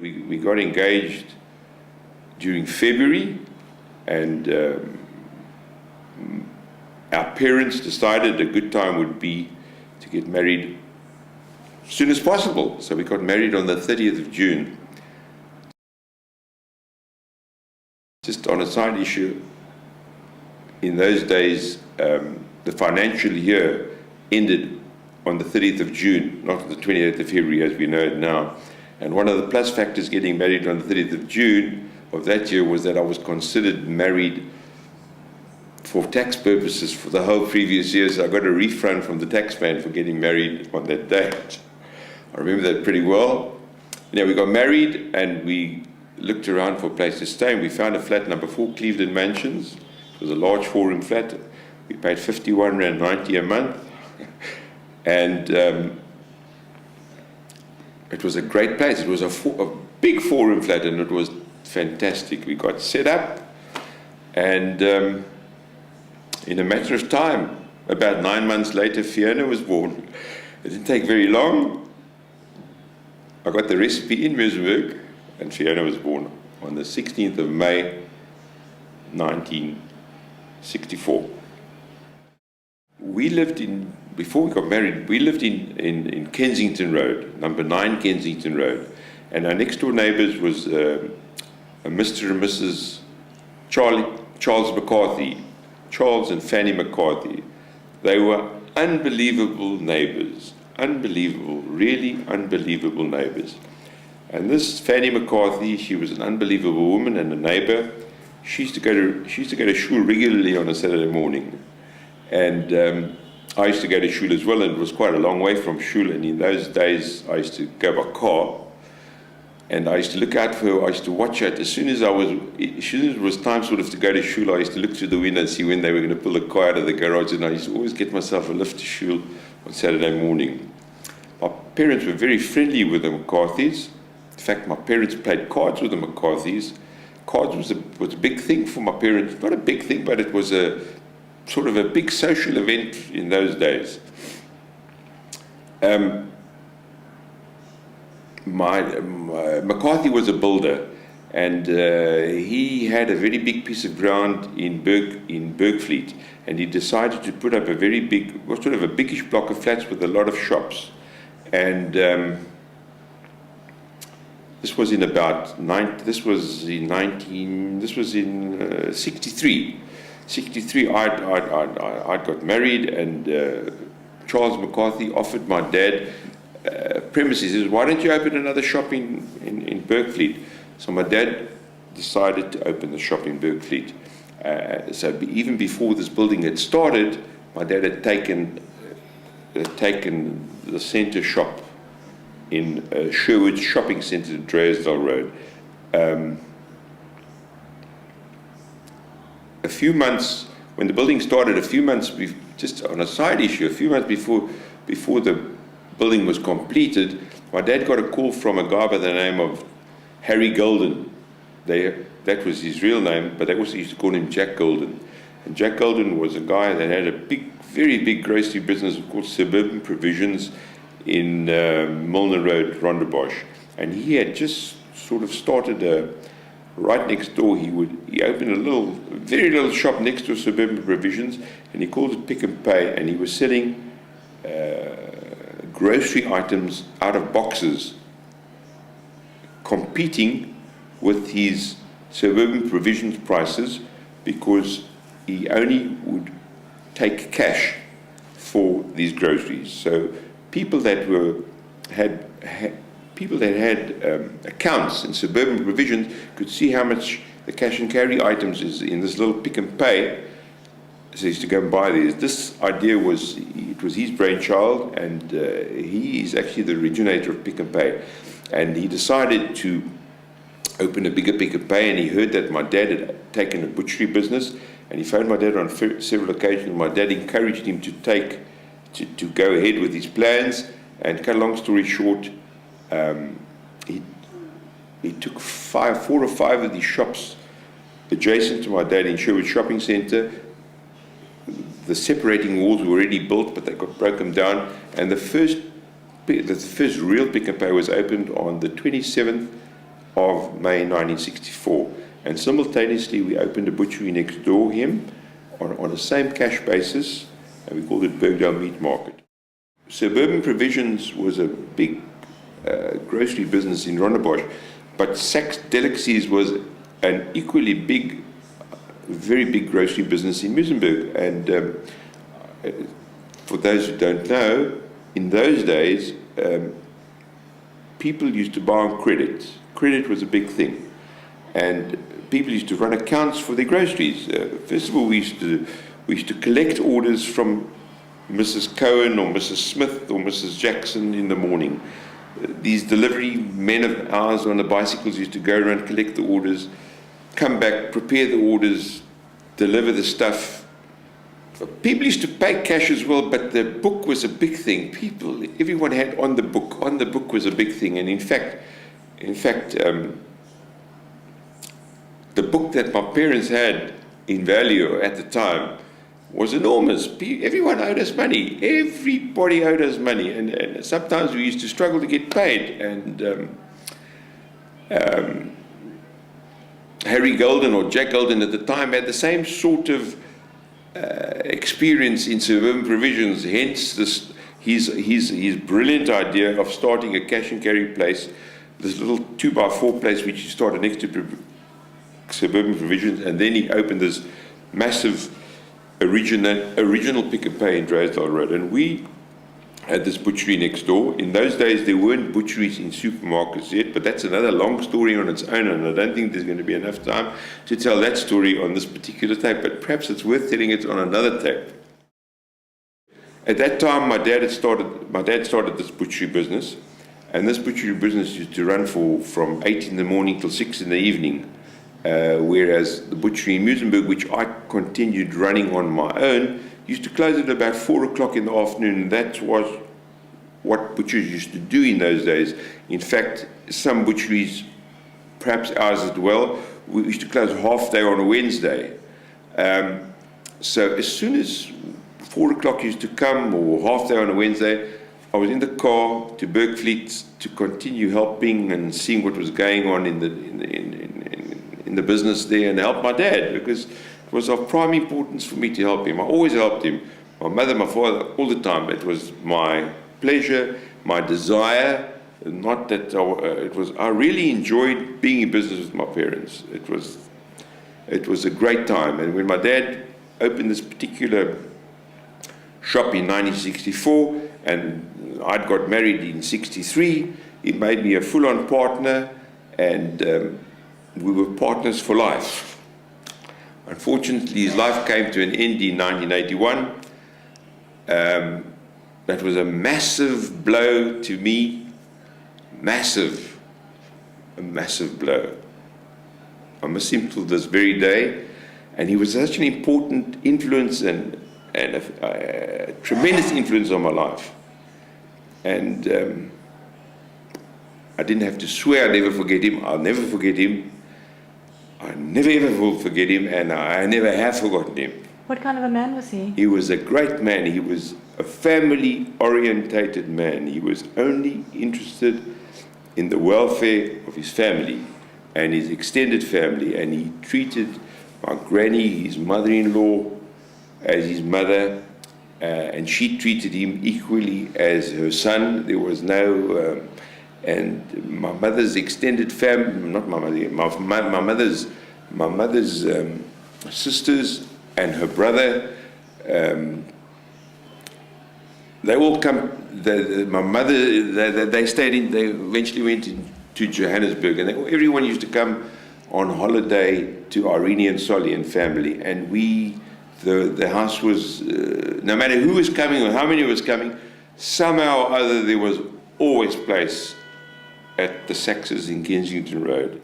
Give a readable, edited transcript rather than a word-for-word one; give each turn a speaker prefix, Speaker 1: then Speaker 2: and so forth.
Speaker 1: We got engaged during February, and our parents decided a good time would be to get married as soon as possible. So we got married on the 30th of June. Just on a side issue, in those days, the financial year ended on the 30th of June, not the 28th of February as we know it now. And one of the plus factors getting married on the 30th of June of that year was that I was considered married for tax purposes for the whole previous year, so I got a refund from the tax man for getting married on that date. I remember that pretty well. You know, we got married and we looked around for a place to stay, and we found a flat number 4, Cleveland Mansions. It was a large 4-room flat. We paid R51.90 a month. And it was a great place. It was a big 4-room flat, and it was fantastic. We got set up, and in a matter of time, about 9 months later, Fiona was born. It didn't take very long. I got the recipe in Muizenberg, and Fiona was born on the 16th of May, 1964. We lived in, before we got married, we lived in Kensington Road, number 9 Kensington Road. And our next door neighbours was a Mr. and Mrs. Charles McCarthy, Charles and Fanny McCarthy. They were unbelievable neighbours, unbelievable, really unbelievable neighbours. And this Fanny McCarthy, she was an unbelievable woman and a neighbour. She used to go to shul regularly on a Saturday morning. And I used to go to shul as well, and it was quite a long way from shul. And in those days, I used to go by car. And I used to look out for her. I used to watch her. As soon as it was time sort of to go to shul, I used to look through the window and see when they were going to pull the car out of the garage. And I used to always get myself a lift to shul on Saturday morning. My parents were very friendly with the McCarthys. In fact, my parents played cards with the McCarthys. Cards was a big thing for my parents. Not a big thing, but it was a sort of a big social event in those days. McCarthy was a builder, and he had a very big piece of ground in Bergfleet, and he decided to put up a very big, sort of a biggish block of flats with a lot of shops. And this was in 63. 63, I'd got married, and Charles McCarthy offered my dad premises. He says, "Why don't you open another shop in Bergfleet?" So my dad decided to open the shop in Bergfleet. So even before this building had started, my dad had taken the centre shop in Sherwood Shopping Centre, Drysdale Road. A few months, when the building started, just on a side issue, a few months before the building was completed, my dad got a call from a guy by the name of Harry Golden. That was his real name, but they also used to call him Jack Golden. And Jack Golden was a guy that had a very big grocery business called Suburban Provisions in Milner Road, Rondebosch. And he had just sort of started right next door. He opened a very little shop next to Suburban Provisions, and he called it Pick and Pay, and he was selling grocery items out of boxes, competing with his Suburban Provisions prices, because he only would take cash for these groceries. So people that had accounts in Suburban Provisions could see how much the cash and carry items is in this little Pick and Pay. So he used to go and buy these. This idea was his brainchild, and he is actually the originator of Pick and Pay. And he decided to open a bigger Pick and Pay, and he heard that my dad had taken a butchery business, and he phoned my dad on several occasions. My dad encouraged him to go ahead with his plans. And cut a long story short, he took 4 or 5 of these shops adjacent to my dad in Sherwood Shopping Centre. The separating walls were already built, but they got broken down. And the first real Pick and Pay was opened on the 27th of May 1964. And simultaneously, we opened a butchery next door him on the same cash basis, and we called it Bergdale Meat Market. Suburban Provisions was a big grocery business in Rondebosch, but Saks Delicacies was an equally big, very big grocery business in Muizenberg. And for those who don't know, in those days, people used to buy on credit. Credit was a big thing. And people used to run accounts for their groceries. First of all, we used to collect orders from Mrs. Cohen or Mrs. Smith or Mrs. Jackson in the morning. These delivery men of ours on the bicycles used to go around, collect the orders, come back, prepare the orders, deliver the stuff. People used to pay cash as well, but the book was a big thing. Everyone had on the book. On the book was a big thing. And in fact, the book that my parents had in value at the time was enormous. Everyone owed us money. Everybody owed us money. And sometimes we used to struggle to get paid. And Harry Golden or Jack Golden at the time had the same sort of experience in Suburban Provisions, hence his brilliant idea of starting a cash and carry place, this little 2x4 place which he started next to Suburban Provisions, and then he opened this massive original Pick and Pay in Drysdale Road. And we had this butchery next door. In those days there weren't butcheries in supermarkets yet, but that's another long story on its own, and I don't think there's going to be enough time to tell that story on this particular tape, but perhaps it's worth telling it on another tape. At that time my dad started this butchery business, and this butchery business used to run from 8 in the morning till 6 in the evening, whereas the butchery in Muizenberg, which I continued running on my own, used to close at about 4 o'clock in the afternoon. That was what butchers used to do in those days. In fact, some butcheries, perhaps ours as well, we used to close half day on a Wednesday. So as soon as 4 o'clock used to come, or half day on a Wednesday, I was in the car to Bergfleet to continue helping and seeing what was going on in the business there, and help my dad, because it was of prime importance for me to help him. I always helped him, my mother, my father, all the time. It was my pleasure, my desire, not that I really enjoyed being in business with my parents. It was a great time. And when my dad opened this particular shop in 1964, and I'd got married in 63, he made me a full-on partner, and we were partners for life. Unfortunately, his life came to an end in 1981. That was a massive blow to me. A massive blow. I miss him till this very day, and he was such an important influence and a tremendous influence on my life. And I didn't have to swear I'd never forget him. I'll never forget him. I never ever will forget him, and I never have forgotten him.
Speaker 2: What kind of a man was he?
Speaker 1: He was a great man. He was a family-orientated man. He was only interested in the welfare of his family and his extended family, and he treated my granny, his mother-in-law, as his mother, and she treated him equally as her son. There was no... and my mother's extended family, not my mother, my mother's sisters and her brother, they all come. My mother, they stayed in. They eventually went to Johannesburg, and everyone used to come on holiday to Irene and Solly and family. And the house was, no matter who was coming or how many was coming, somehow or other there was always place at the Saxes in Kensington Road.